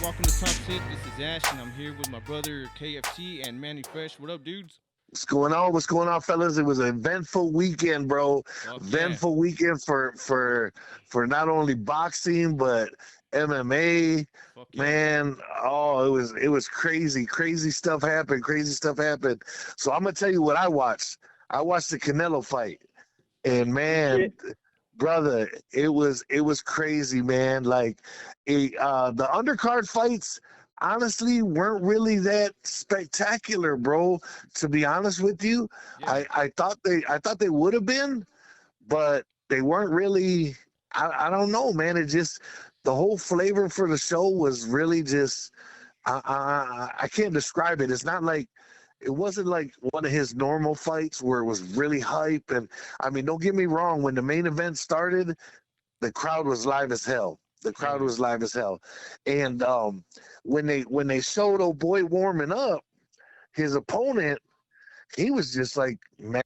welcome to Top Tip. This is Ash, and I'm here with my brother KFC and Manny Fresh. What up, dudes? What's going on? What's going on, fellas? It was an eventful weekend, bro. Fuck yeah. Eventful weekend for not only boxing but MMA. Fuck yeah. Man, oh, it was crazy. Crazy stuff happened. Crazy stuff happened. So I'm gonna tell you what I watched. I watched the Canelo fight, and man, brother, it was crazy, man. Like, the undercard fights honestly weren't really that spectacular, bro. To be honest with you, Yeah. I thought they would have been, but they weren't really. I don't know, man. It just the whole flavor for the show was really just. I can't describe it. It's not like it wasn't like one of his normal fights where it was really hype. And I mean, don't get me wrong. When the main event started, the crowd was live as hell. The crowd Yeah. was live as hell. And when they showed old boy warming up, his opponent, he was just like man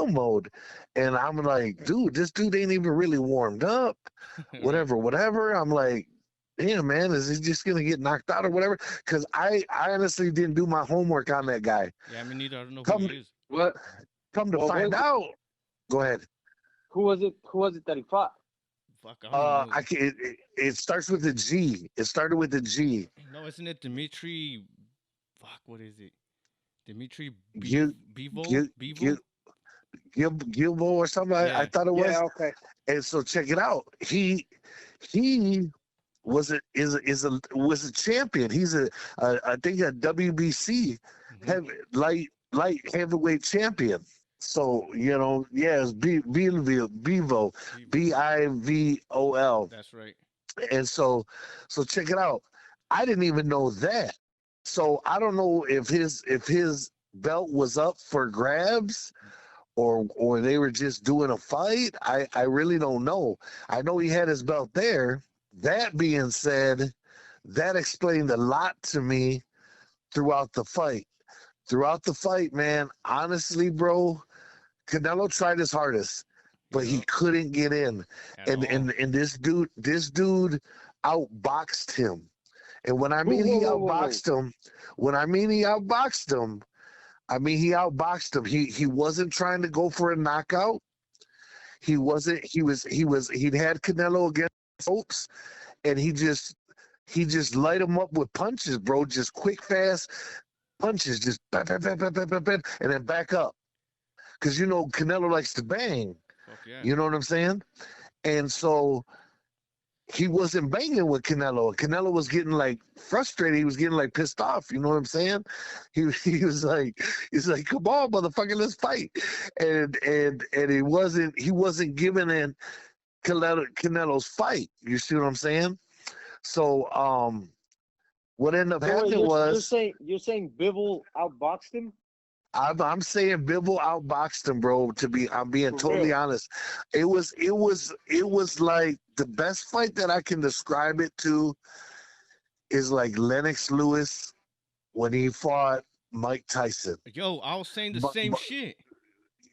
mode. And I'm like, dude, this dude ain't even really warmed up. Yeah. Whatever. I'm like, damn, man, is he just gonna get knocked out or whatever? Because I honestly didn't do my homework on that guy. Yeah, me neither. I don't know who Come he is. What? come to What find was it? out. Go ahead. Who was it? Who was it that he fought? Fuck, I don't even know. I can it starts with a G. It started with a G. No, isn't it Dimitri? Fuck, what is it? Dimitri Gil Bivol? Gil Bivol? Gil Gilbo or something. I Yeah. thought it was. Yeah, okay. And so check it out. He was a champion. He's a I think a WBC Hmm. heavy light heavyweight champion. So yeah, it's Bivol, Bivol. Bivol. That's right. And so check it out. I didn't even know that. So I don't know if his belt was up for grabs or they were just doing a fight. I really don't know. I know he had his belt there. That being said, that explained a lot to me throughout the fight. Throughout the fight, man, honestly, bro, Canelo tried his hardest, but he Yep. couldn't get in. At And all. and and this dude outboxed him. And when I Who? mean he Whoa, whoa, whoa, whoa. outboxed him, when I mean he outboxed him, I mean he outboxed him. He wasn't trying to go for a knockout. He wasn't. He'd had Canelo against ropes, and he just light him up with punches, bro. Just quick, fast punches, just bam, bam, bam, bam, bam, bam, bam, and then back up. Because Canelo likes to bang. Fuck yeah. You know what I'm saying? And so he wasn't banging with Canelo. Canelo was getting like frustrated. He was getting like pissed off. You know what I'm saying? He's like, come on, motherfucker, let's fight. And he wasn't giving in Canelo's fight. You see what I'm saying? So what ended up So wait, happening was you're saying Bivol outboxed him I'm saying Bivol outboxed him, bro. I'm being for totally real? honest. It was like the best fight that I can describe it to is like Lennox Lewis when he fought Mike Tyson. Yo, I was saying the But, same but shit.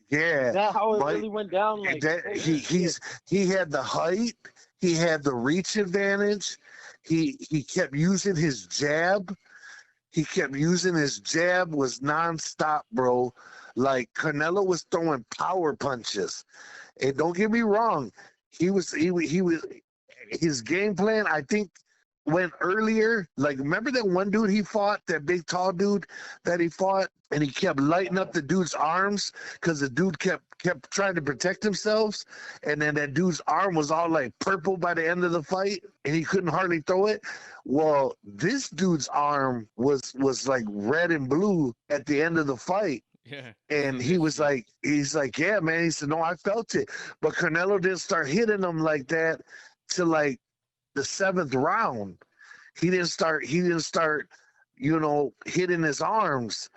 Is yeah, that how it Mike really went down? Like, that holy Yeah. he's shit! he had the height, he had the reach advantage. He kept using his jab. He kept using his jab was nonstop, bro. Like Canelo was throwing power punches. And don't get me wrong, he was his game plan, I think, went earlier. Like, remember that one dude he fought, that big tall dude that he fought, and he kept lighting up the dude's arms because the dude kept trying to protect himself, and then that dude's arm was all like purple by the end of the fight, and he couldn't hardly throw it. Well, this dude's arm was like red and blue at the end of the fight. Yeah. And Seen that shit. he's like, yeah, man. He said, no, I felt it. But Canelo didn't start hitting him like that till like the seventh round. He didn't start, hitting his arms.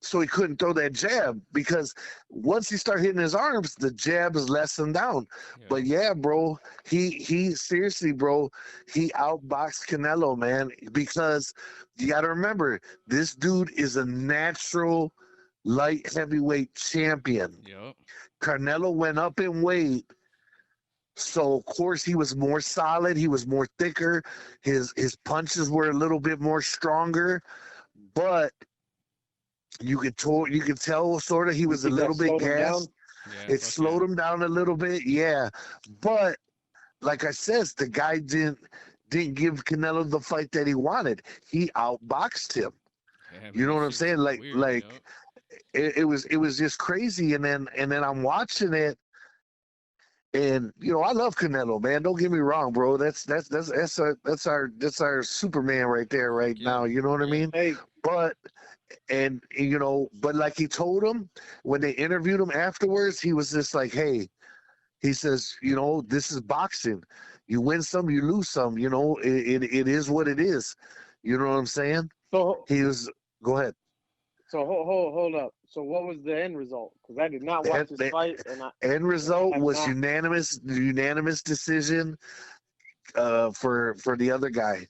So he couldn't throw that jab because once he started hitting his arms, the jab is lessened down. Yeah. But yeah, bro, he seriously, bro, he outboxed Canelo, man, because you got to remember this dude is a natural light heavyweight champion. Yep. Canelo went up in weight So of course he was more solid. He was more thicker. His punches were a little bit more stronger, but you could tell sort of he was a think that little bit slowed him down? gassed. Yeah, It slowed him down a little bit, yeah. But like I says, the guy didn't give Canelo the fight that he wanted. He outboxed him. Yeah, man, You know that what I'm shit was saying? Like weird, like yo. it was just crazy. And then I'm watching it, and I love Canelo, man. Don't get me wrong, bro. That's our Superman right there, right Yeah. now. You know what I Yeah. mean? Hey, But but like he told him when they interviewed him afterwards, he was just like, hey, he says, this is boxing. You win some, you lose some. It is what it is. You know what I'm saying? so Go ahead. hold up. So what was the end result? Because I did not watch this fight, and End result have was not. unanimous decision for the other guy.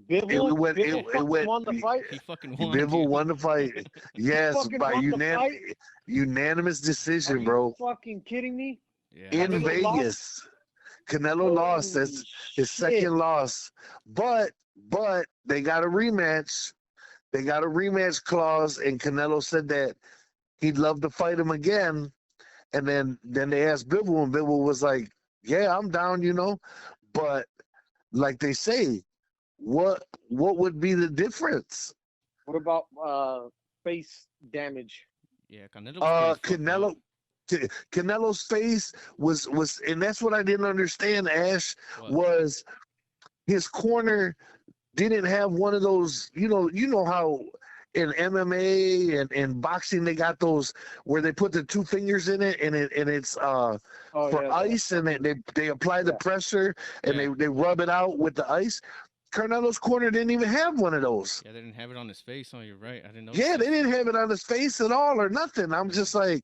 Bivol It fucking went. won the fight. He fucking won, Bivol dude. won the fight. Yes, fucking by won the fight? unanimous Are decision, you bro. fucking kidding me? Yeah. In Canelo lost? Vegas. Canelo lost. That's Holy his shit. second loss. But they got a rematch. They got a rematch clause, and Canelo said that he'd love to fight him again. And then they asked Bivol, and Bivol was like, "Yeah, I'm down," But like they say, what would be the difference? What about face damage? Yeah, Canelo was pretty fucked up. Canelo's face was, and that's what I didn't understand. Ash What? was his corner didn't have one of those. You know how in MMA and boxing they got those where they put the two fingers in it, and it's Oh, for yeah, ice, and they apply the pressure and Yeah. they rub it out with the ice. Canelo's corner didn't even have one of those. Yeah, they didn't have it on his face. Oh, you're right. I didn't know. Yeah, they didn't have it on his face at all or nothing. I'm just like,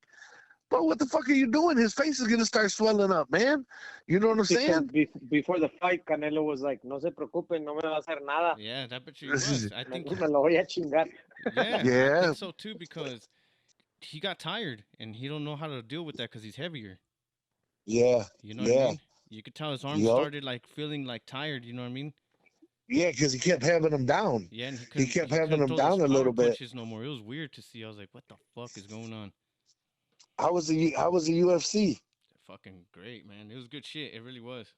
bro, what the fuck are you doing? His face is gonna start swelling up, man. You know what I'm Because saying? before the fight, Canelo was like, "No se preocupen, no me va a hacer nada. Yeah, that bitch he was. I think. Me lo voy a chingar." Yeah, I Yeah. think so too because he got tired and he don't know how to deal with that because he's heavier. Yeah. You know what I mean? You could tell his arms Yup. started like feeling like tired. You know what I mean? Yeah, because he kept having him down. Yeah, and He kept having couldn't him throw down those a little power bit. punches no more. It was weird to see. I was like, what the fuck is going on? How was the UFC? Fucking great, man. It was good shit. It really was.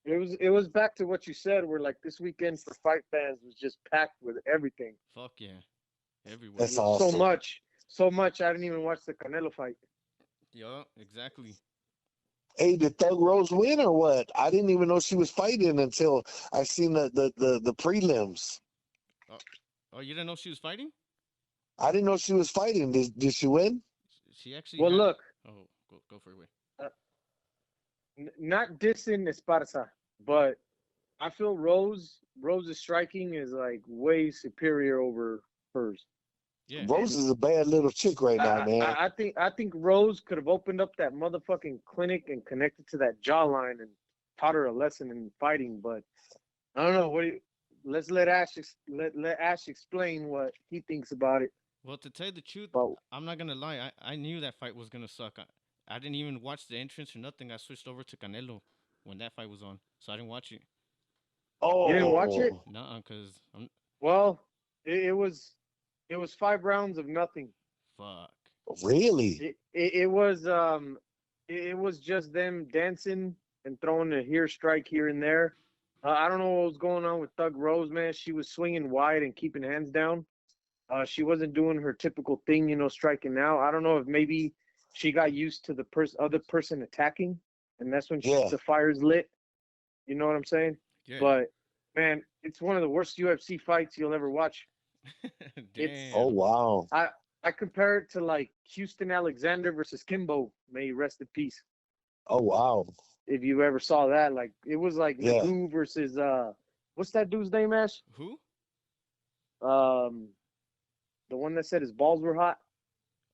It was back to what you said, where like this weekend for fight fans was just packed with everything. Fuck yeah. Everywhere. That's awesome. So much. I didn't even watch the Canelo fight. Yeah, exactly. Hey, did Thug Rose win or what? I didn't even know she was fighting until I seen the prelims. Oh, you didn't know she was fighting? I didn't know she was fighting. Did she win? She actually. Well, look, Oh, go for it. Wait. not dissing Esparza, but I feel Rose's striking is like way superior over hers. Yeah. Rose is a bad little chick right now, man. I think Rose could have opened up that motherfucking clinic and connected to that jawline and taught her a lesson in fighting. But I don't know. Let's let Ash explain what he thinks about it. Well, to tell you the truth, But I'm not gonna lie. I knew that fight was gonna suck. I didn't even watch the entrance or nothing. I switched over to Canelo when that fight was on, so I didn't watch it. Oh, you didn't watch it? Nuh-uh, cause I'm Well, it was 5 rounds of nothing. fuck. really? It was just them dancing and throwing a strike here and there. I don't know what was going on with Thug Rose, man. She was swinging wide and keeping hands down. She wasn't doing her typical thing, striking out. I don't know if maybe she got used to the other person attacking, and that's when the fire's lit. You know what I'm saying? Yeah. But man, it's one of the worst UFC fights you'll ever watch. Damn. Oh wow. I compare it to like Houston Alexander versus Kimbo. May he rest in peace. Oh wow. If you ever saw that, like it was like Yeah. Nagoo versus what's that dude's name, Ash? Who? The one that said his balls were hot.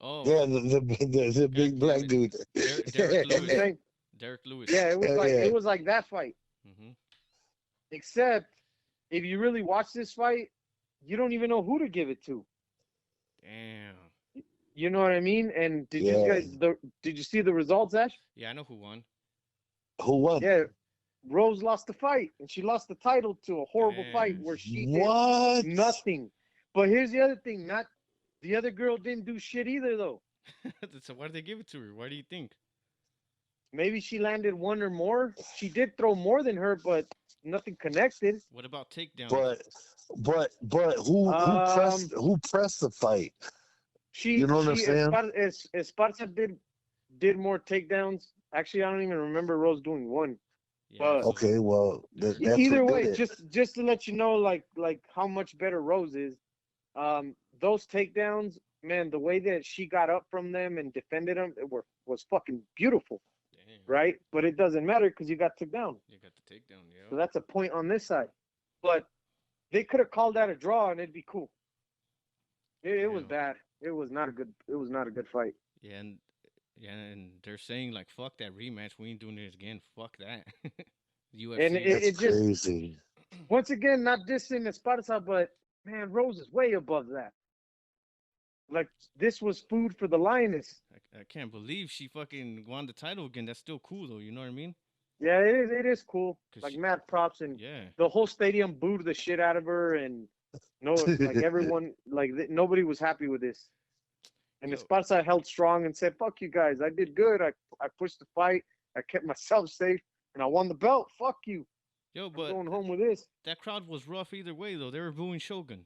Oh. Yeah, the big black dude. Derek You know what I'm Lewis. saying? Derek Lewis. Yeah, it was like Yeah. it was like that fight. Mm-hmm. Except if you really watch this fight, you don't even know who to give it to. Damn. You know what I mean? And did Yeah. you see the results, Ash? Yeah, I know who won. Who won? Yeah, Rose lost the fight, and she lost the title to a horrible fight Damn. where she What? did nothing. But here's the other thing: not the other girl didn't do shit either, though. So why did they give it to her? Why do you think? Maybe she landed one or more. She did throw more than her, but nothing connected. What about takedowns? But who pressed the fight? You know what I'm saying? Esparza did more takedowns. Actually, I don't even remember Rose doing one. Yeah, But so- Okay, well that's either what way, did it. just to let you know, like how much better Rose is. Those takedowns, man, the way that she got up from them and defended them, was fucking beautiful, damn. right? But it doesn't matter because you got took down. You got the takedown, So yeah. that's a point on this side. But they could have called that a draw and it'd be cool. It was Yeah. bad. It was not a good fight. Yeah, and they're saying like, fuck that rematch. We ain't doing it again. Fuck that. UFC. And That's it just crazy. once again not dissing Esparza, but man, Rose is way above that. Like this was food for the lioness. I can't believe she fucking won the title again. That's still cool though. You know what I mean? Yeah, it is cool. 'Cause Like she- mad props and Yeah. the whole stadium booed the shit out of her and no, like everyone, like nobody was happy with this. And Yo. Esparza held strong and said, "Fuck you guys, I did good. I pushed the fight. I kept myself safe, and I won the belt. Fuck you. Yo, I'm but going home with this." that crowd was rough either way though. They were booing Shogun.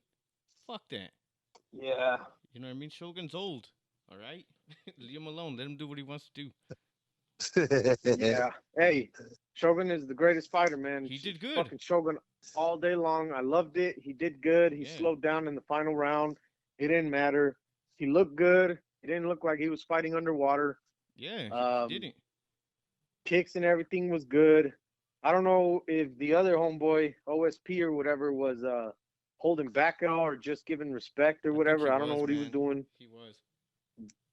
Fuck that. Yeah. You know what I mean? Shogun's old. All right, leave him alone. Let him do what he wants to do. Yeah. Hey, Shogun is the greatest fighter, man. He did good. Fucking Shogun all day long. I loved it. He did good. He Yeah. slowed down in the final round. It didn't matter. He looked good. It didn't look like he was fighting underwater. Yeah, he didn't. Kicks and everything was good. I don't know if the other homeboy, OSP or whatever, was holding back at all or just giving respect or I think whatever. he I don't know was, what he was man. doing. He was.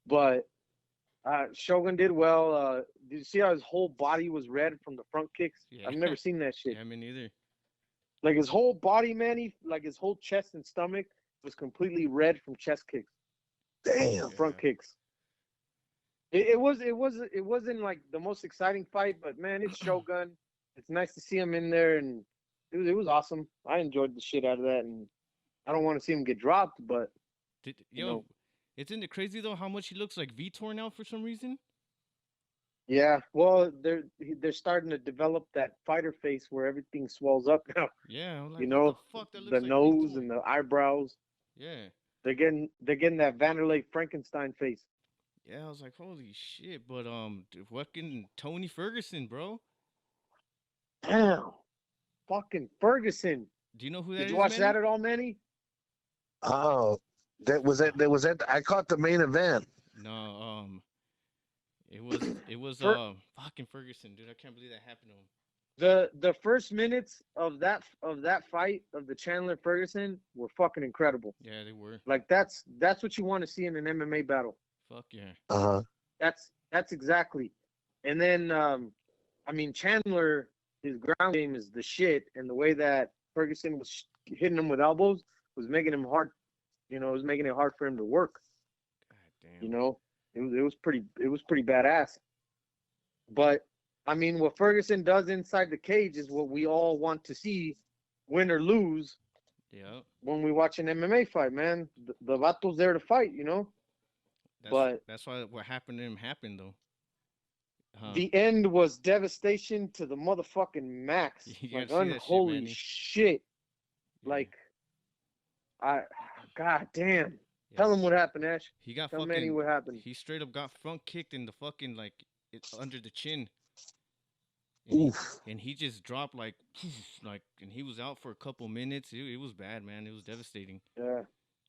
But Shogun did well. Did you see how his whole body was red from the front kicks? Yeah. I've never seen that shit. Yeah, me neither. Like his whole body, man, like his whole chest and stomach was completely red from chest kicks, Damn. from front Yeah. kicks. It wasn't like the most exciting fight, but man, it's Shogun. It's nice to see him in there, and it was awesome. I enjoyed the shit out of that, and I don't want to see him get dropped, but Yo, know. isn't it crazy though how much he looks like Vitor now for some reason? yeah. Well, they're starting to develop that fighter face where everything swells up now. Yeah, I'm like, You know, what the fuck? That looks the like nose Vitor. and the eyebrows. Yeah, They're getting that Vanderlei Frankenstein face. yeah. I was like, holy shit! But fucking Tony Ferguson, bro. Damn, fucking Ferguson. Do you know who that Did is? you watch Manny? that at all, Manny? Oh, that was it. I caught the main event. No, it was fucking Ferguson, dude. I can't believe that happened to him. The first minutes of that fight of the Chandler Ferguson were fucking incredible. Yeah, they were. Like that's what you want to see in an MMA battle. Fuck yeah. That's exactly. And then I mean Chandler, his ground game is the shit, and the way that Ferguson was hitting him with elbows was making him hard. You know, it was making it hard for him to work. God damn. You know, it was pretty badass. But I mean, what Ferguson does inside the cage is what we all want to see, win or lose, Yeah. when we watch an MMA fight, man. The vato's there to fight, you know. But- That's why what happened to him happened though. Huh. The end was devastation to the motherfucking max. You gotta Like, see that shit, unholy Manny. shit. Yeah. Like, god damn. Yeah. Tell him what happened, Ash. He got Tell fucking. Manny what happened. He straight up got front kicked in the fucking like under the chin. And he, Oof. and he just dropped like, and he was out for a couple minutes. It was bad, man. It was devastating. Yeah.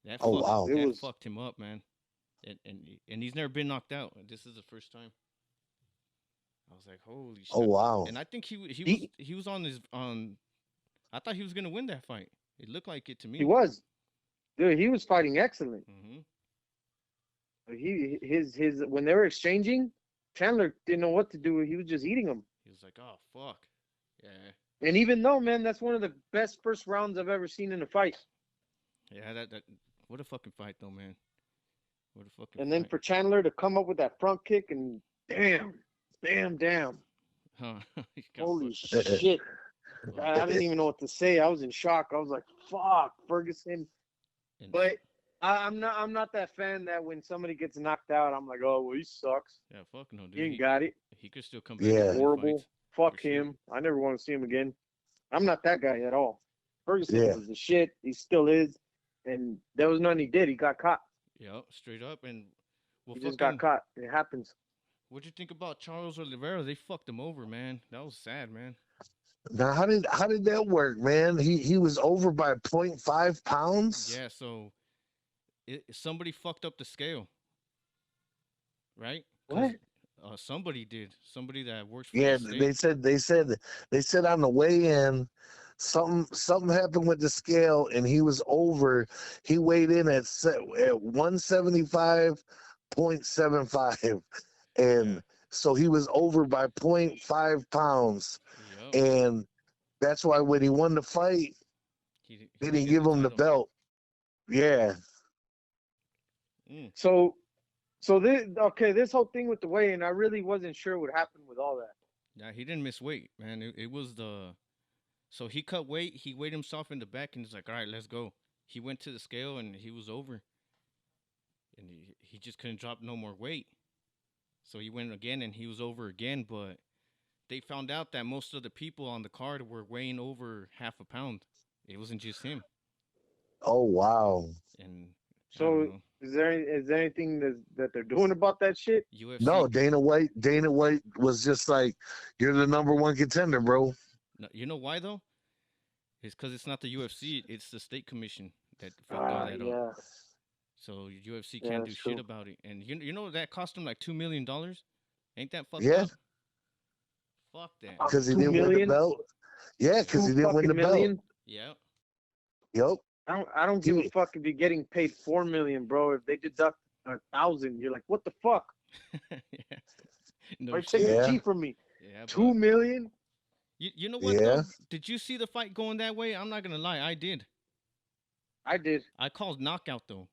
That Oh, fucked, wow. It that was- fucked him up, man. And he's never been knocked out. This is the first time. I was like, holy shit. Oh wow. And I think he was on his I thought he was gonna win that fight. It looked like it to me. He was. Dude, he was fighting excellent. Mm-hmm. His when they were exchanging, Chandler didn't know what to do. He was just eating them. He was like, oh fuck, yeah, And even though, man, that's one of the best first rounds I've ever seen in a fight. yeah. That what a fucking fight though, man. What a fucking. And then fight. for Chandler to come up with that front kick and damn. Huh? He got Holy fucked. shit! I didn't even know what to say. I was in shock. I was like, "Fuck, Ferguson." And But I'm not that fan that when somebody gets knocked out, I'm like, "Oh, well, he sucks. yeah, fuck no, dude. He ain't got it. He could still come back Yeah. and win Horrible. fights. Fuck for sure. him. I never want to see him again." I'm not that guy at all. Ferguson Yeah. was the shit. He still is. And there was nothing he did. He got caught. Yep, straight up. And well, He just got caught. It happens. what'd you think about Charles Oliveira? They fucked him over, man. That was sad, man. Now, how did that work, man? He was over by 0.5 pounds. Yeah, so somebody fucked up the scale, right? 'Cause, What? somebody did. Somebody that works for Yeah, the state. they said on the way in, something happened with the scale, and he was over. He weighed in at 175.75, and Yeah. so he was over by 0.5 pounds, Yep. and that's why when he won the fight, He they didn't didn't get give him the title. belt. Yeah, Mm. So this whole thing with the weigh-in, I really wasn't sure what happened with all that. Yeah, he didn't miss weight, man. It was the so he cut weight. He weighed himself in the back and he's like, all right, let's go. He went to the scale and he was over, and he just couldn't drop no more weight. So he went again and he was over again, but they found out that most of the people on the card were weighing over half a pound. It wasn't just him, oh wow. and I So don't know. is there anything that they're doing about that shit? UFC. No, Dana White was just like, you're the number one contender, bro. No, you know why though? It's because it's not the UFC. It's the state commission that fucked all that up. Yeah. So UFC Yeah, can't do that's shit true. about it. And you know that cost him like $2 million. Ain't that fucked Yeah. up? Fuck that. Because he 2 didn't win the million? belt. Yeah, because he 2 didn't win the fucking million? belt. Yeah. Yep. I don't give a Dude. fuck if you're getting paid 4 million, bro. If they deduct 1,000, you're like, what the fuck? Yeah. No Or take shit. the Yeah. G from me. Yeah. 2 million? You know what Yeah. though? Did you see the fight going that way? I'm not gonna lie, I did. I did. I called knockout though.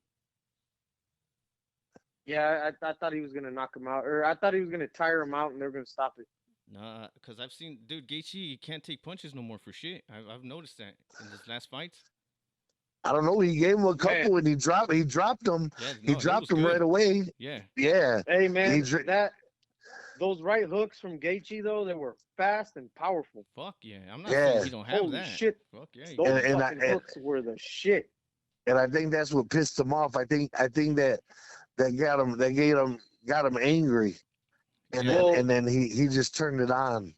Yeah, I thought he was gonna knock him out, or I thought he was gonna tire him out, and they're gonna stop it. Nah, cause I've seen dude Gaethje he can't take punches no more for shit. I've noticed that in his last fights. I don't know. He gave him a couple and he dropped him. Yeah, He no, dropped was him good. right away. Yeah. Yeah. Hey man, He dr- those right hooks from Gaethje though, they were fast and powerful. Fuck yeah. I'm not Yeah. saying he don't have Holy that. shit, Fuck yeah. those And fucking hooks were the shit. And I think that's what pissed him off. I think that got him angry. And Yeah. then he just turned it on.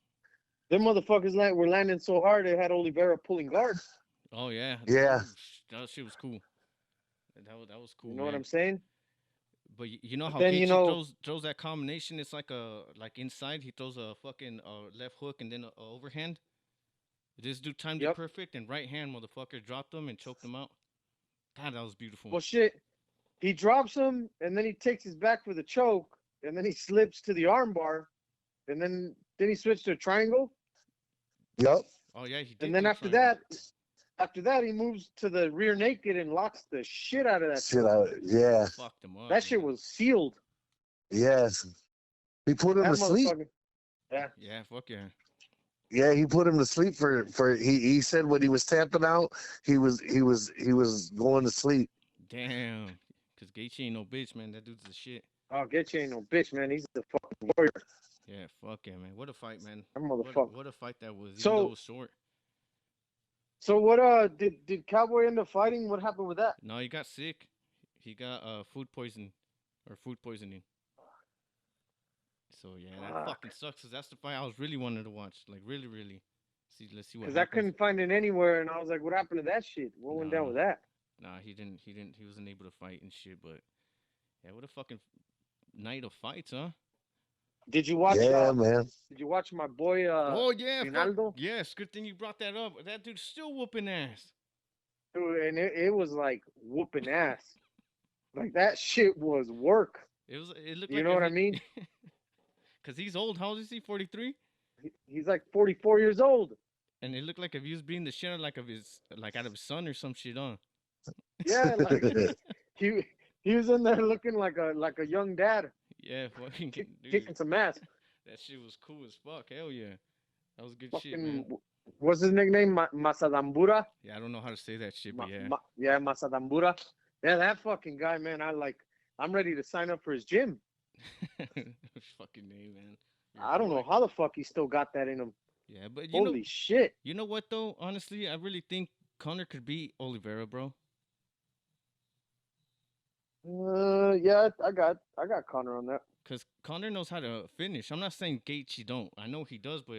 Them motherfuckers were landing so hard they had Oliveira pulling guard. Oh yeah. Yeah. That shit was cool. That was cool. You know what man. I'm saying? But you know But how then, Gaethje throws that combination? It's like inside he throws a fucking left hook and then a overhand. This dude timed it perfect and right hand motherfucker dropped him and choked him out. God, that was beautiful. Well, shit. He drops him and then he takes his back for the choke and then he slips to the armbar and then he switched to a triangle. Yep. Oh yeah, he did. And then after that, he moves to the rear naked and locks the shit out of that. Shit out. Yeah. Fucked him up. That shit was sealed. Yes. He put him That to sleep. motherfucker. Yeah. Yeah, fuck yeah. Yeah, he put him to sleep for he said when he was tapping out, he was going to sleep. Damn. Cause Gaethje ain't no bitch, man. That dude's the shit. Oh, Gaethje ain't no bitch, man. He's the fucking warrior. Yeah, fuck yeah, man. What a fight, man. That motherfucker. What a fight that was. Even So- though it was short. So what? Did Cowboy end up fighting? What happened with that? No, he got sick. He got food poisoning. So yeah, that Fuck. fucking sucks. Cause that's the fight I was really wanting to watch. Like really, really. Let's see what Because I happens. couldn't find it anywhere, and I was like, "What happened to that shit? What went down Nah. with that?" Nah, he didn't. He wasn't able to fight and shit. But yeah, what a fucking night of fights, huh? Did you watch? Yeah, man. Did you watch my boy? Oh yeah, fuck. Ronaldo? Yes. Good thing you brought that up. That dude's still whooping ass. Dude, and it was like whooping ass. Like that shit was work. It looked. You like know what I mean? Cause he's old. How old is he? 43. He's like 44 years old. And it looked like if he was beating the shit out of his son or some shit on. Yeah, like he was in there looking like a young dad, Yeah, fucking dude. kicking some ass. That shit was cool as fuck. Hell yeah. That was good shit, man. Fucking, what's his nickname? Masadambura? Yeah, I don't know how to say that shit, but yeah. Yeah, Masadambura. Yeah, that fucking guy, man. I'm ready to sign up for his gym. Fucking name, man. I don't know how the fuck he still got that in him. Yeah, but Holy shit. You know what though? Honestly, I really think Connor could beat Oliveira, bro. Yeah, I got Connor on that. Cause Connor knows how to finish. I'm not saying Gaethje don't. I know he does, but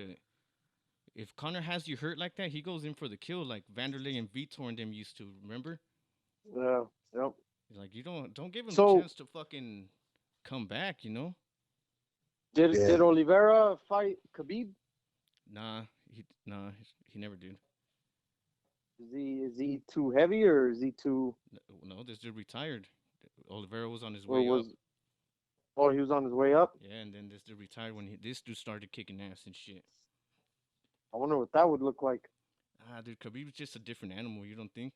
if Connor has you hurt like that, he goes in for the kill, like Vanderlei and Vitor and them used to. Remember? Yeah. Yep. Like you don't give him a chance to fucking come back. You know? Did Oliveira fight Khabib? Nah, he never did. Is he too heavy or is he too? No, this dude retired. Oliveira was on his way up. Oh, he was on his way up. Yeah, and then this dude retired when this dude started kicking ass and shit. I wonder what that would look like. Dude, Khabib's just a different animal. You don't think?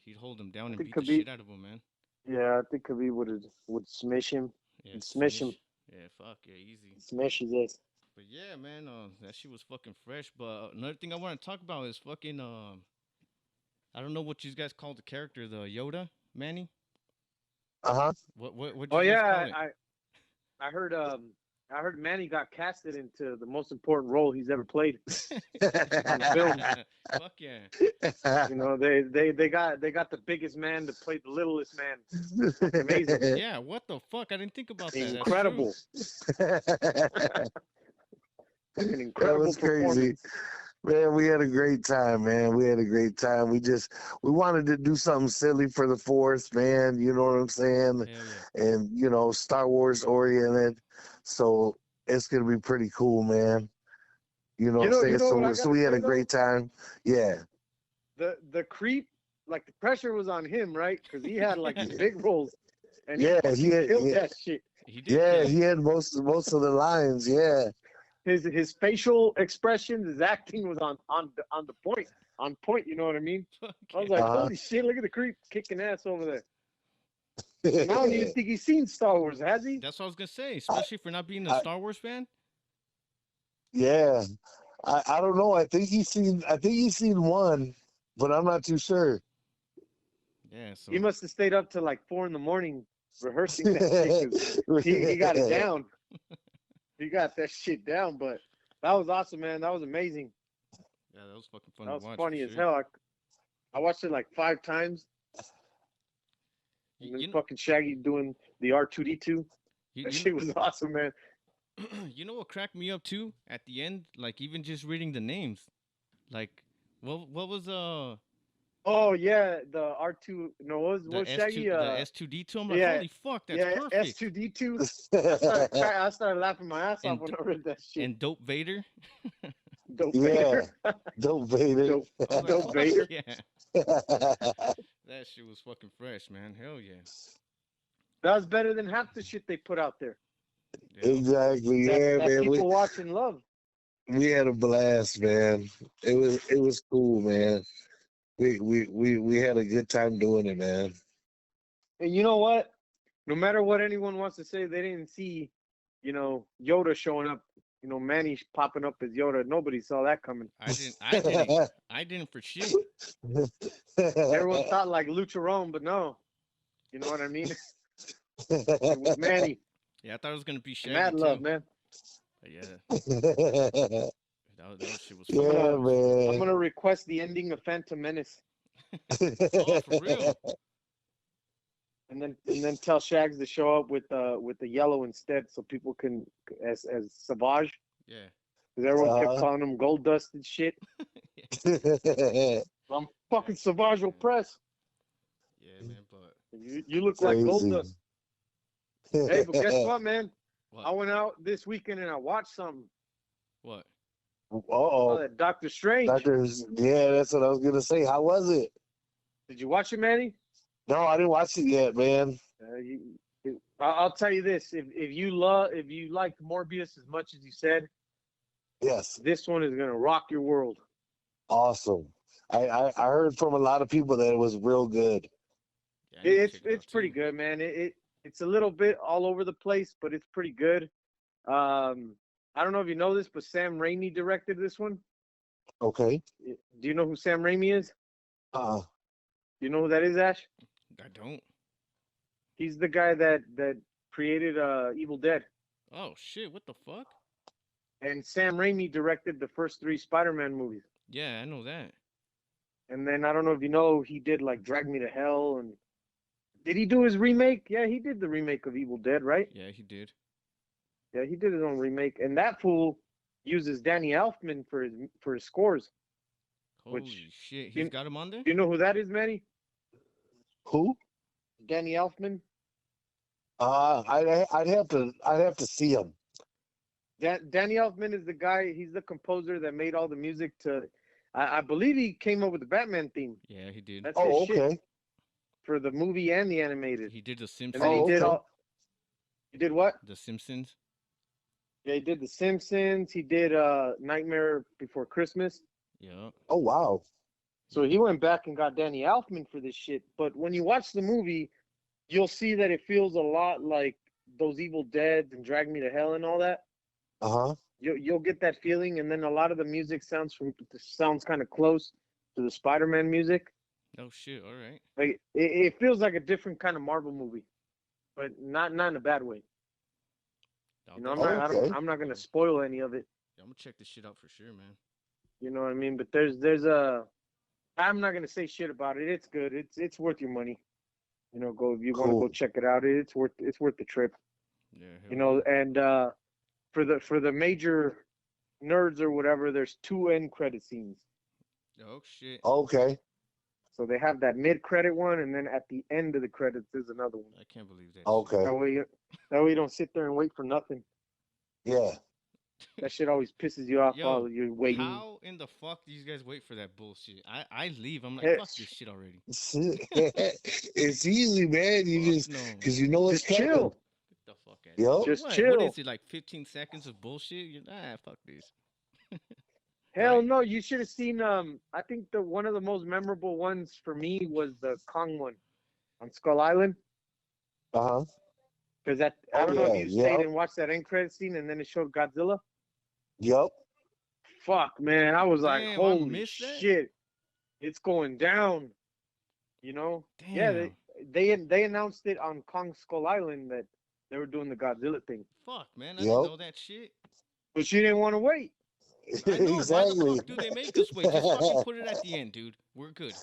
He'd hold him down and beat the shit out of him, man. Yeah, I think Khabib would smash him. Yeah, smash him. Yeah, fuck yeah, easy. Smash his ass. But yeah, man, that shit was fucking fresh. But another thing I want to talk about is fucking I don't know what you guys call the character, the Yoda, Manny. What Oh yeah, I heard Manny got casted into the most important role he's ever played on film. Fuck yeah. You know, they got the biggest man to play the littlest man. Amazing. Yeah, what the fuck? I didn't think about that. Incredible. An incredible that was crazy. Man, we had a great time, man. We had a great time. We wanted to do something silly for the fourth, man. You know what I'm saying? Yeah. And, you know, Star Wars oriented. So it's going to be pretty cool, man. You know what I'm saying? So we had a great time. Yeah. The creep, like the pressure was on him, right? Because he had like these big roles. And he killed that shit. He had most of the lines, yeah. His facial expressions, his acting was on point. You know what I mean? I was like, holy shit! Look at the creep kicking ass over there. I don't even think he's seen Star Wars, has he? That's what I was gonna say, especially for not being a Star Wars fan. Yeah, I don't know. I think he's seen one, but I'm not too sure. Yeah, so he must have stayed up till like 4 a.m. rehearsing that shit. He got it down. He got that shit down, but that was awesome, man. That was amazing. Yeah, that was fucking fun to watch. That was funny as hell. I watched it like 5 times. And then fucking Shaggy doing the R2D2. That shit was awesome, man. You know what cracked me up too? At the end, like even just reading the names, like what was Oh yeah, the R2. No, what was Shaggy? The S2D2. I'm like, holy fuck, that's perfect. S2D2. I started laughing my ass off when I read that shit. And Dope Vader. Dope Vader. Dope Vader. Yeah. That shit was fucking fresh, man. Hell yeah. That was better than half the shit they put out there. Yeah. Exactly. Yeah, man. People watch and love. We had a blast, man. It was cool, man. We had a good time doing it, man. And you know what? No matter what anyone wants to say, they didn't see, you know, Yoda showing up. You know, Manny popping up as Yoda. Nobody saw that coming. I didn't for shit. Everyone thought like Lucharon, but no. You know what I mean? It was Manny. Yeah, I thought it was gonna be Shaggy. Mad love, man. But yeah. That shit was fun. Man. I'm gonna request the ending of Phantom Menace. Oh, for real? And then tell Shags to show up with the yellow instead, so people can as Savage. Yeah. Because everyone kept calling him Gold Dust and shit. I'm fucking Savage will press. Yeah, man, but you look like Gold Dust. Hey, but guess what, man? What? I went out this weekend and I watched something. What? That Doctor Strange. Yeah, that's what I was gonna say. How was it? Did you watch it, Manny? No, I didn't watch it yet, man. I'll tell you this: if you liked Morbius as much as you said, yes, this one is gonna rock your world. Awesome. I heard from a lot of people that it was real good. Yeah, it's pretty good, man. It's a little bit all over the place, but it's pretty good. I don't know if you know this, but Sam Raimi directed this one. Okay. Do you know who Sam Raimi is? Uh. Do you know who that is, Ash? I don't. He's the guy that created Evil Dead. Oh shit! What the fuck? And Sam Raimi directed the first 3 Spider-Man movies. Yeah, I know that. And then I don't know if you know, he did like Drag Me to Hell. And did he do his remake? Yeah, he did the remake of Evil Dead, right? Yeah, he did. Yeah, he did his own remake. And that fool uses Danny Elfman for his scores. Holy shit! He's got him on there. Do you know who that is, Manny? Who? Danny Elfman. I'd have to see him. Danny Elfman is the guy. He's the composer that made all the music to. I believe he came up with the Batman theme. Yeah, he did. That's his Oh, shit okay. for the movie and the animated. He did the And Simpsons. then he did okay. all. He did what? The Simpsons. Yeah, he did The Simpsons. He did Nightmare Before Christmas. Yeah. Oh, wow. So he went back and got Danny Elfman for this shit. But when you watch the movie, you'll see that it feels a lot like those Evil Dead and Drag Me to Hell and all that. Uh-huh. You'll get that feeling, and then a lot of the music sounds kind of close to the Spider-Man music. Oh shit! All right. Like it feels like a different kind of Marvel movie, but not in a bad way. You know, I'm not gonna spoil any of it. Yeah, I'm gonna check this shit out for sure, man. You know what I mean? But there's I'm not gonna say shit about it. It's good. It's worth your money. You know, go if you want to go check it out. It's worth the trip. Yeah. You know, and for the major nerds or whatever, there's 2 end credit scenes. Oh shit. Okay. So they have that mid credit one, and then at the end of the credits there's another one. I can't believe that. Okay. That way you don't sit there and wait for nothing. Yeah. That shit always pisses you off Yo, while you're waiting. How in the fuck do you guys wait for that bullshit? I leave. I'm like, fuck this shit already. It's easy, man. You just because you know it's just chill. Get the fuck out. Yo. Just What? chill. What is it, like 15 seconds of bullshit? You're fuck this. Hell Right? no, you should have seen I think one of the most memorable ones for me was the Kong one on Skull Island. Uh-huh. Because I don't know if you stayed and watched that end credit scene and then it showed Godzilla. Yep. Fuck, man. I was like, Damn, I holy missed that? shit. It's going down. You know? Damn. Yeah, they announced it on Kong Skull Island that they were doing the Godzilla thing. Fuck, man. I didn't know that shit. But you didn't want to wait. I know. Exactly. Why the fuck do they make us wait? Just fucking put it at the end, dude. We're good.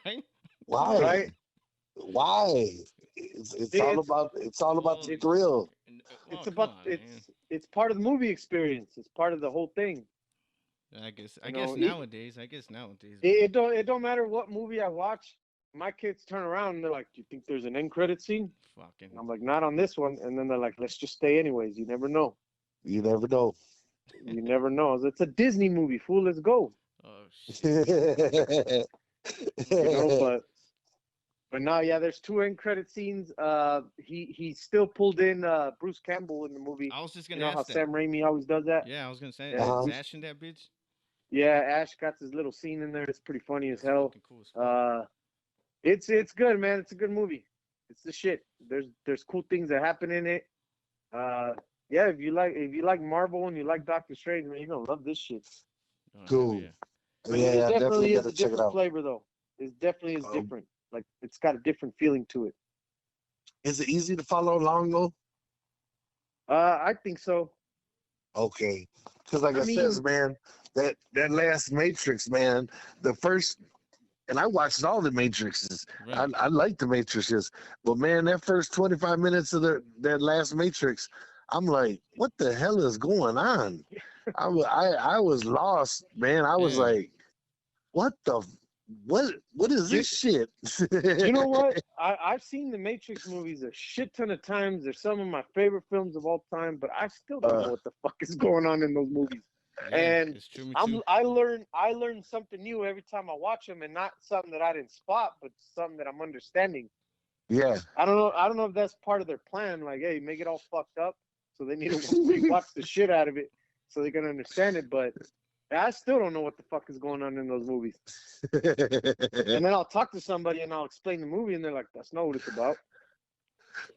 Right? Why? Right? Why? It's all about the thrill. It's part of the movie experience. It's part of the whole thing. I guess nowadays. It don't matter what movie I watch. My kids turn around and they're like, "Do you think there's an end credit scene?" Fucking. And I'm like, "Not on this one." And then they're like, "Let's just stay anyways. You never know. You never know. You never know. It's a Disney movie, fool. Let's go." Oh shit. You know, but now, yeah, there's 2 end credit scenes. He still pulled in Bruce Campbell in the movie. I was just You gonna know ask how that. Sam Raimi always does that? Yeah, I was gonna say Yeah. is Ash in that bitch? Yeah, Ash got his little scene in there. It's pretty funny as hell. Fucking cool as fuck. It's good, man. It's a good movie. It's the shit. There's cool things that happen in it. Yeah, if you like Marvel and you like Doctor Strange, man, you're gonna love this shit. Oh, Cool. yeah. But Yeah, it definitely is gotta a check it different out. flavor, though. It definitely is different. Like it's got a different feeling to it. Is it easy to follow along though? I think so. Okay. Because like I says, man, that last Matrix, man, the first, and I watched all the Matrixes. Right. I like the Matrixes, but man, that first 25 minutes of that last Matrix, I'm like, what the hell is going on? I was lost, man. I was like, what is this shit? You know what? I've seen the Matrix movies a shit ton of times. They're some of my favorite films of all time, but I still don't know what the fuck is going on in those movies. Yeah, And it's true, me too. I learn something new every time I watch them, and not something that I didn't spot, but something that I'm understanding. Yeah. I don't know if that's part of their plan. Like, hey, make it all fucked up, so they need to rewatch the shit out of it so they can understand it. But I still don't know what the fuck is going on in those movies. And then I'll talk to somebody and I'll explain the movie, and they're like, "That's not what it's about."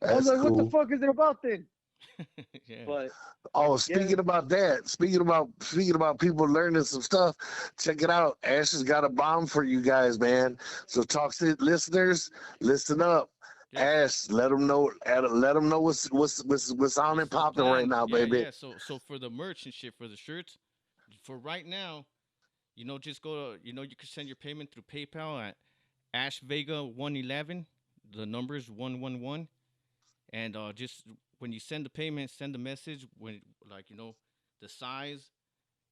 I was like, "What the fuck is it about then?" Yeah. But Oh, yeah, speaking about people learning some stuff, check it out. Ash has got a bomb for you guys, man. So Toxic listeners, listen up. Yes. Ash, let them know what's on What's and the popping right plan? now, Yeah, baby. yeah. So for the merch and shit for the shirts, for right now, just go to you can send your payment through PayPal at Ash Vega 111. The number is 111, and just when you send the payment, send the message when the size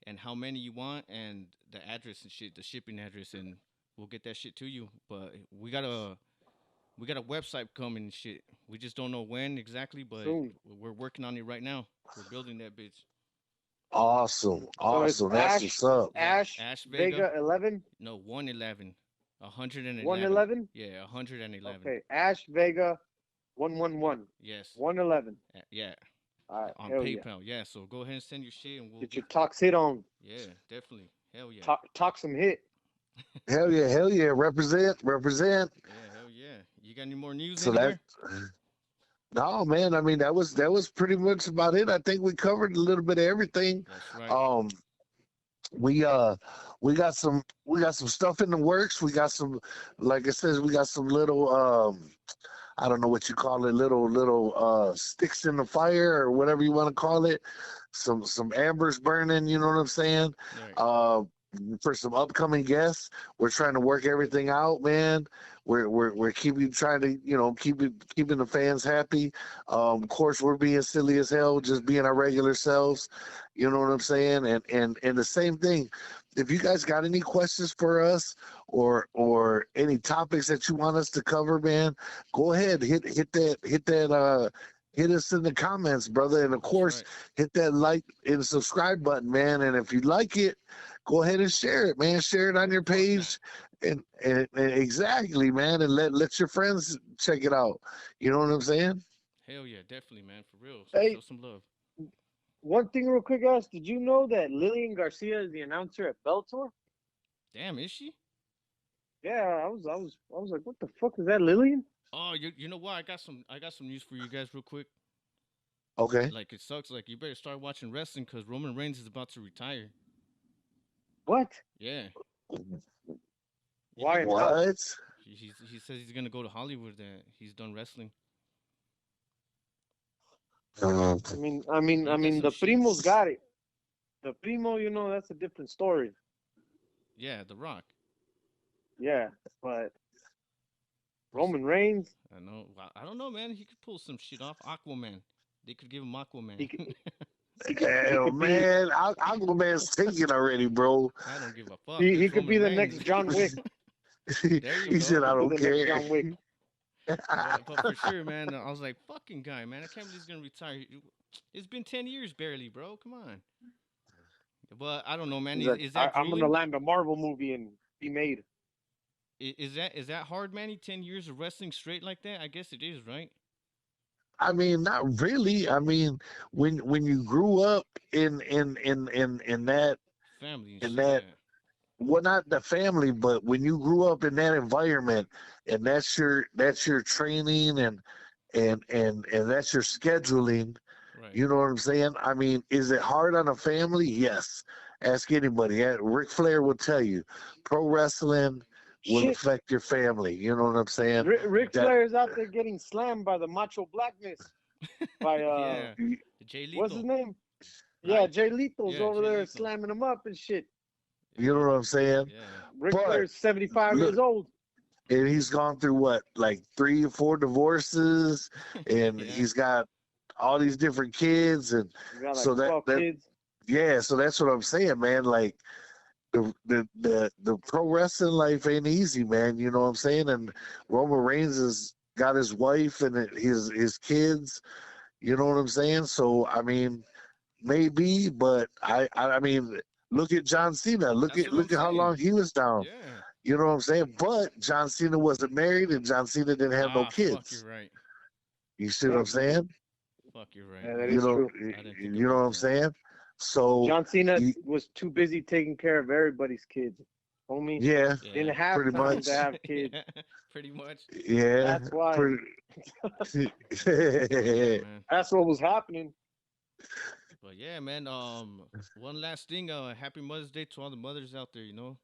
and how many you want and the address and shit, the shipping address, and we'll get that shit to you. But we got a website coming and shit. We just don't know when exactly, but soon. we're working on it right now. We're building that bitch. Awesome, So it's awesome. That's what's up. Yeah, Ash Ash Vega. Vega 11, No, 111. 111. 111. Yeah, 111. Okay, Ash Vega 111, Yes. 111. Yeah. All right, On hell yeah. PayPal. Yeah. So go ahead and send your shit, and we'll Get your get. talks hit on. Yeah, definitely. Hell yeah. Talk some hit. Hell yeah, hell yeah. Represent, represent. Yeah, hell yeah. You got any more news So that anywhere? no man, I mean that was pretty much about it. I think we covered a little bit of everything. That's right. Um we we got some stuff in the works. We got some, like I said, we got some little I don't know what you call it, little sticks in the fire or whatever you want to call it. Some ambers burning, you know what I'm saying? Right. Uh for some upcoming guests. We're trying to work everything out, man. We're keeping trying to, keeping the fans happy. Of course we're being silly as hell, just being our regular selves. You know what I'm saying? And the same thing. If you guys got any questions for us or any topics that you want us to cover, man, go ahead, hit us in the comments, brother. And of That's course, right. hit that like and subscribe button, man. And if you like it, go ahead and share it, man. Share it on your Fuck not. page. And exactly, man. And let your friends check it out. You know what I'm saying? Hell yeah, definitely, man. For real. Show Hey, some love. one thing real quick, guys. Did you know that Lillian Garcia is the announcer at Bellator? Damn, is she? Yeah, I was like, what the fuck is that, Lillian? Oh, you know what? I got some news for you guys real quick. Okay. Like it sucks. Like you better start watching wrestling because Roman Reigns is about to retire. What? Yeah. You Why did. and how? What? He says he's gonna go to Hollywood. He's done wrestling. Uh, I mean, Some the shit. Primo's got it. The Primo, that's a different story. Yeah, The Rock. Yeah, but Roman Reigns, I know. I don't know, man. He could pull some shit off. Aquaman. They could give him Aquaman. he could, he hell, could be man. Aquaman's taken already, bro. I don't give a fuck. he It's could be Roman the Reigns. next John Wick. There you He go. said, He I could be don't the next care. John Wick. But for sure, man. I was like, fucking guy, man. I can't believe he's gonna retire. It's been 10 years barely, bro. Come on. But I don't know, man. He's Is, like, is that I'm gonna grueling? land a Marvel movie and be made. Is that hard, Manny? 10 years of wrestling straight like that? I guess it is, right? I mean, not really. I mean, when you grew up in that Family and in shit. that Yeah. well, not the family, but when you grew up in that environment, and that's your training and that's your scheduling. Right. You know what I'm saying? I mean, is it hard on a family? Yes. Ask anybody. Ric Flair will tell you, pro wrestling will Shit, affect your family. You know what I'm saying? Ric That Flair is out there getting slammed by the Macho Blackness by Yeah. Jay what's his Lethal. name? Yeah, Right. Jay Lethal's Yeah, over Jay there Lethal. slamming him up and shit. you know Yeah. what I'm saying? Yeah. Ric But Flair's 75 look, years old. and he's gone through what, like 3 or 4 divorces, and Yeah. he's got all these different kids, and He's got like so that 12 that kids. yeah, so that's what I'm saying, man. Like the pro wrestling life ain't easy, man. You know what I'm saying? And Roman Reigns has got his wife and his kids. You know what I'm saying? So I mean, maybe, but I mean, look at John Cena. Look That's at what I'm look at how long saying. he was down. Yeah. You know what I'm saying? But John Cena wasn't married, and John Cena didn't have no Ah, fuck, you're kids. right. You see what Yeah, I'm saying? Fuck, you're right, yeah, that man. You is know, true. I didn't think you know what about I'm that. saying? So John Cena you, was too busy taking care of everybody's kids. homie. Yeah, Didn't Yeah. have pretty time much. to have kids. Yeah, pretty much. Yeah, That's why. pretty. Yeah, man. That's what was happening. But yeah, man. One last thing. Happy Mother's Day to all the mothers out there. You know.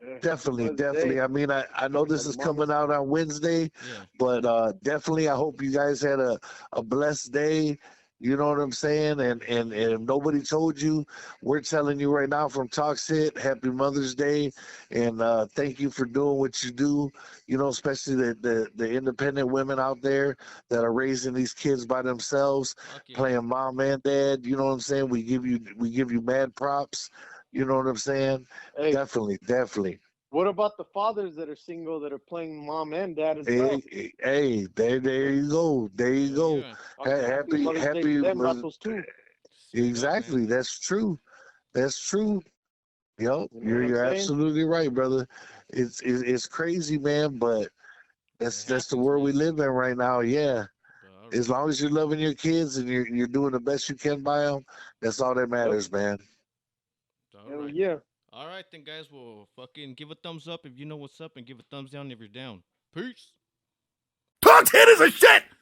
Yeah, happy Definitely, Mother's definitely. Day. I mean, I know All this the is mamas. coming out on Wednesday, Yeah. but definitely, I hope you guys had a blessed day. You know what I'm saying? And if nobody told you, we're telling you right now from Talks Hit, Happy Mother's Day, and thank you for doing what you do. You know, especially the independent women out there that are raising these kids by themselves, Fuck yeah. playing mom and dad. You know what I'm saying? We give you mad props. You know what I'm saying? Hey, Definitely, definitely. what about the fathers that are single that are playing mom and dad as well? Hey, there you go. There you Hell go. yeah. Happy Happy, Mother's Day to them, happy. vatos too. Straight up, man. Exactly. That's true. That's true. Yep, You know you're what I'm you're saying? absolutely right, brother. It's crazy, man, but It that's the happens, world we man. live in right now. Yeah. But all As right. long as you're loving your kids and you're doing the best you can by them, that's all that Yep. matters, man. All Hell right. yeah. All right, then, guys. Well, fucking give a thumbs up if you know what's up, and give a thumbs down if you're down. Peace. Talk Hit is a shit!